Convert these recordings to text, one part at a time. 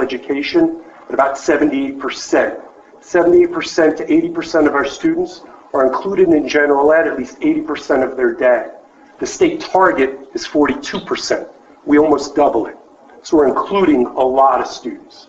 education at about 78%. 78% to 80% of our students are included in general ed at least 80% of their day. The state target is 42%. We almost double it. So we're including a lot of students.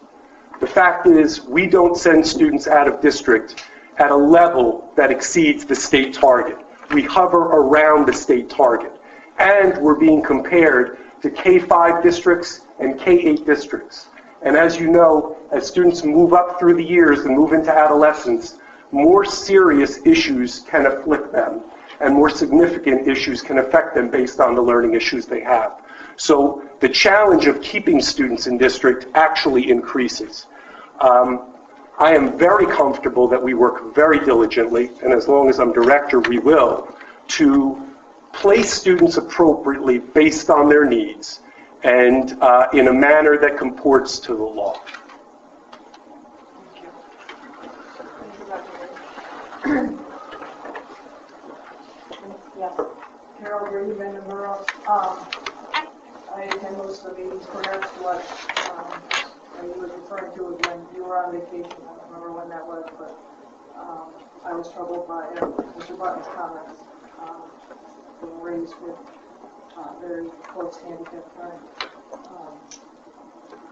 The fact is, we don't send students out of district at a level that exceeds the state target. We hover around the state target. And we're being compared to K-5 districts and K-8 districts. And as you know, as students move up through the years and move into adolescence, more serious issues can afflict them, and more significant issues can affect them based on the learning issues they have. So the challenge of keeping students in district actually increases. I am very comfortable that we work very diligently, and as long as I'm director, we will, to place students appropriately based on their needs and in a manner that comports to the law. Yes. Carol Green, Vandermeer. I attend most of the meetings. Perhaps what you were referring to was when you were on vacation. I don't remember when that was, but I was troubled by Mr. Button's comments being raised with very close handicapped friend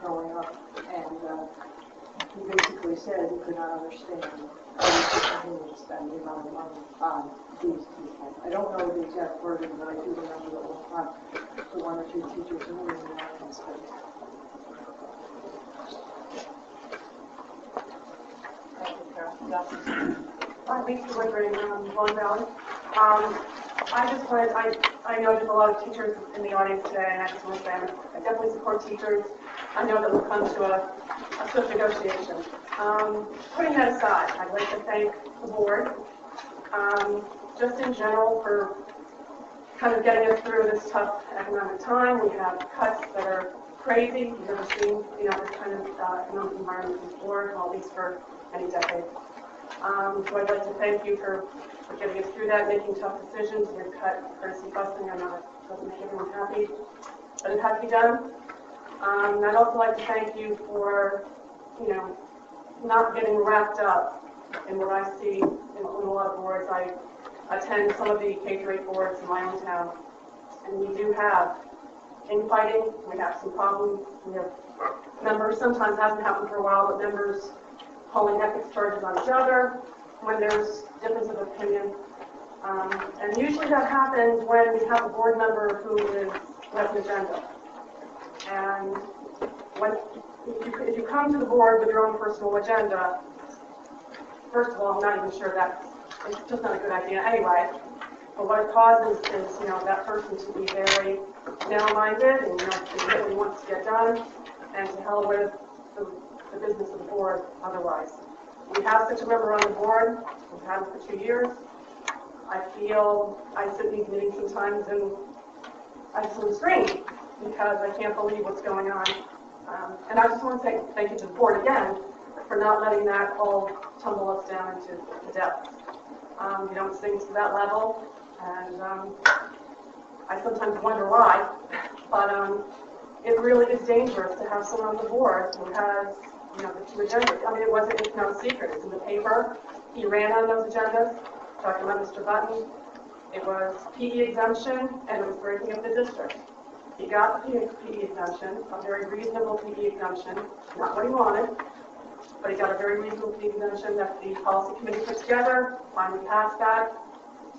growing up, and he basically said he could not understand how you could continue to spend the amount of money on these people. I don't know the exact wording, but I do remember that we'll have the one or two teachers who were in the American space. Thank you, Carol. Yes. I'm Lisa Woodring, Long Valley. I just wanted, I know there's a lot of teachers in the audience today, and I just want to say I definitely support teachers. I know that we'll come to a swift negotiation. Putting that aside, I'd like to thank the board, just in general, for kind of getting us through this tough economic time. We have cuts that are crazy. We've never seen, this kind of economic environment before, at least for any decade. So I'd like to thank you for getting us through that, making tough decisions. We've cut courtesy busing. I know it doesn't make everyone happy, but it had to be done. And I'd also like to thank you for, not getting wrapped up in what I see in a lot of boards. I attend some of the K-8 boards in my own town, and we do have infighting. We have some problems. We have members, sometimes hasn't happened for a while, but members calling ethics charges on each other when there's difference of opinion. And usually that happens when we have a board member who has an agenda. And if you come to the board with your own personal agenda, first of all, I'm not even sure that it's just not a good idea anyway. But what it causes is, that person to be very narrow-minded and to get what he wants to get done, and to hell with the business of the board otherwise. We have such a member on the board. We've had him for 2 years. I feel I sit in these meetings sometimes and I just want to scream because I can't believe what's going on. And I just want to say thank you to the board again for not letting that all tumble us down into the depths. You don't sink to that level, and I sometimes wonder why, but it really is dangerous to have someone on the board who has, the two agendas. I mean, it's no secret. It's in the paper. He ran on those agendas, talking about Mr. Button. It was PE exemption, and it was breaking up the district. He got the PE exemption, a very reasonable PE exemption, not what he wanted, but he got a very reasonable PE exemption that the policy committee put together, finally passed that.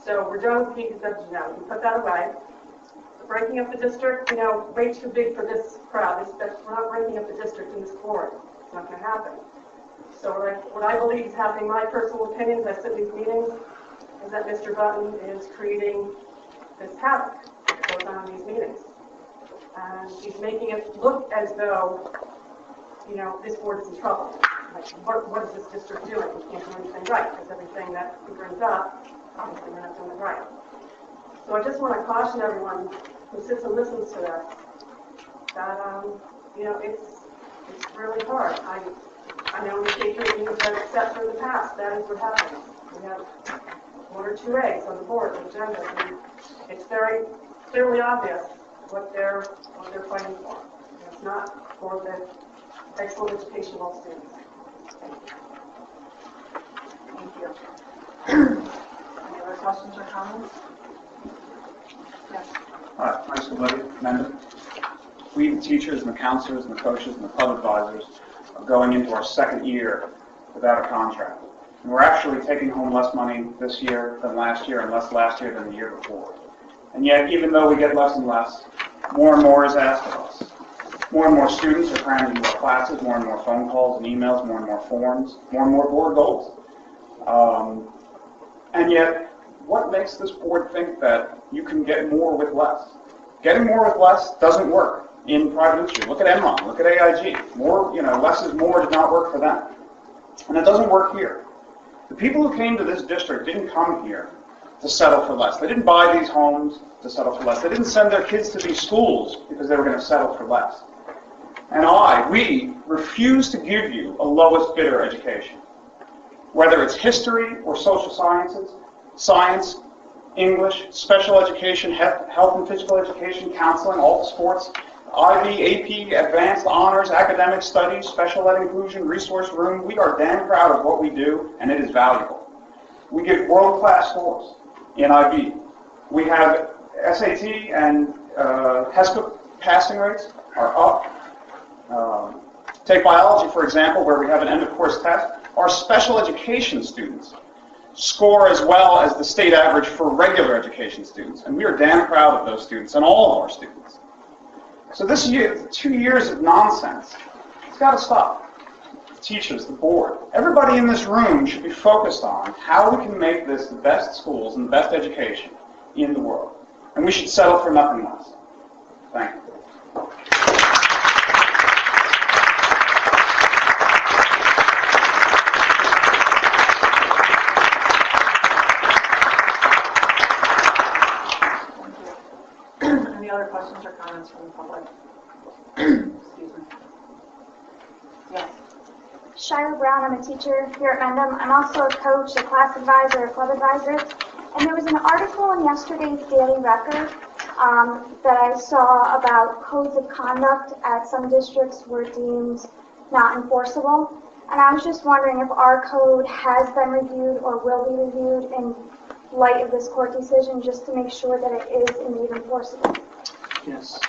So we're done with PE exemption now. We can put that away. Breaking up the district, way too big for this crowd. We're not breaking up the district in this board. It's not going to happen. So what I believe is happening, my personal opinions, I sit in these meetings, is that Mr. Button is creating this havoc that goes on in these meetings. And he's making it look as though, this board is in trouble. Like, what is this district doing? We can't do anything right, because everything that he brings up, obviously we're not doing it right. So I just want to caution everyone who sits and listens to this that, it's really hard. I know in the K-8 meetings that are set for the past, that is what happens. We have 1 or 2 A's on the board, the agenda, and it's very clearly obvious what they're fighting for. It's not for the excellent education of all students. Thank you. Any other questions or comments? Yes. Hi, high school buddy, Mendon. We, the teachers and the counselors and the coaches and the club advisors, are going into our second year without a contract. And we're actually taking home less money this year than last year and less last year than the year before. And yet, even though we get less and less, more and more is asked of us. More and more students are crammed into our classes, more and more phone calls and emails, more and more forms, more and more board goals. And yet, what makes this board think that you can get more with less? Getting more with less doesn't work in private industry. Look at Enron, look at AIG. More, less is more does not work for them. And it doesn't work here. The people who came to this district didn't come here to settle for less. They didn't buy these homes to settle for less. They didn't send their kids to these schools because they were going to settle for less. And we refuse to give you a lowest bidder education. Whether it's history or social sciences, science, English, special education, health and physical education, counseling, all the sports, IB, AP, advanced honors, academic studies, special ed inclusion, resource room. We are damn proud of what we do, and it is valuable. We give world-class scores in IB. We have SAT and HESPA passing rates are up. Take biology, for example, where we have an end-of-course test. Our special education students score as well as the state average for regular education students, and we are damn proud of those students and all of our students. So this year, 2 years of nonsense, it's got to stop. The teachers, the board, everybody in this room should be focused on how we can make this the best schools and the best education in the world. And we should settle for nothing less. Thank you. Any other questions or comments from the public? Excuse me. Yes. Shira Brown, I'm a teacher here at Mendham. I'm also a coach, a class advisor, a club advisor. And there was an article in yesterday's Daily Record that I saw about codes of conduct at some districts were deemed not enforceable. And I was just wondering if our code has been reviewed or will be reviewed in light of this court decision, just to make sure that it is indeed enforceable. Yes.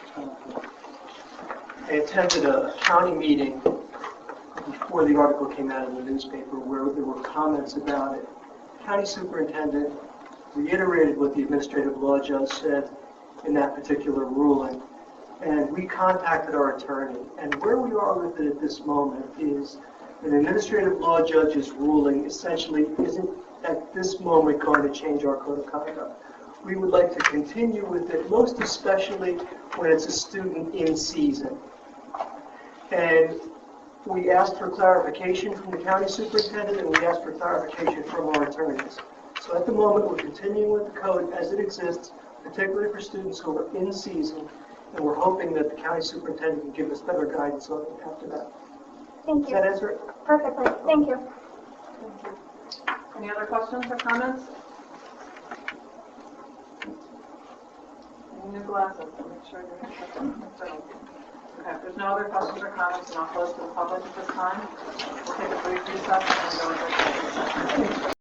I attended a county meeting before the article came out in the newspaper where there were comments about it. County superintendent reiterated what the administrative law judge said in that particular ruling, and we contacted our attorney. And where we are with it at this moment is an administrative law judge's ruling essentially isn't at this moment going to change our code of conduct. We would like to continue with it, most especially when it's a student in season. And we asked for clarification from the county superintendent, and we asked for clarification from our attorneys. So at the moment, we're continuing with the code as it exists, particularly for students who are in season, and we're hoping that the county superintendent can give us better guidance on it after that. Thank you. Does that answer it? Perfectly. Thank you. Thank you. Any other questions or comments? Any new glasses to make sure you're settled. Okay, if there's no other questions or comments, and I'll close to the public at this time. We'll take a brief recess and go into executive session.